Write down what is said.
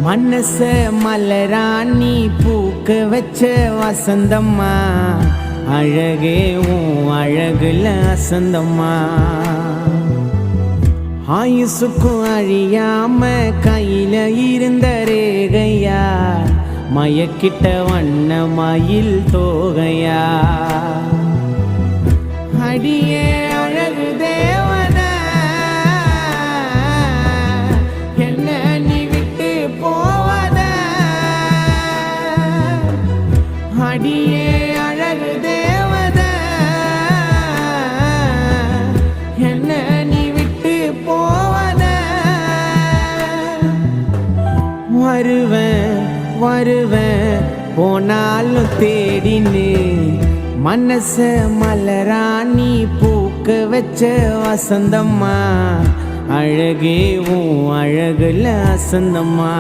மனச மலராணி பூக்க வச்ச வசந்தம்மா, அழகே உன் அழகுல அசந்தம்மா. ஆயுசுக்கும் அழியாம கையில இருந்த ரேகையா, மயக்கிட்ட வண்ண மயில் தோகையா. அடியே அழகு தேவன, என்ன நீ விட்டு போவத. அடியே அழகு தேவத, என்ன நீ விட்டு போவத. வருவேன் வருவேன் போனாலும் தேடினு, மனச மலராணி பூக்க வச்ச வசந்தம்மா, அழகே உன் அழகுல அசந்தம்மா.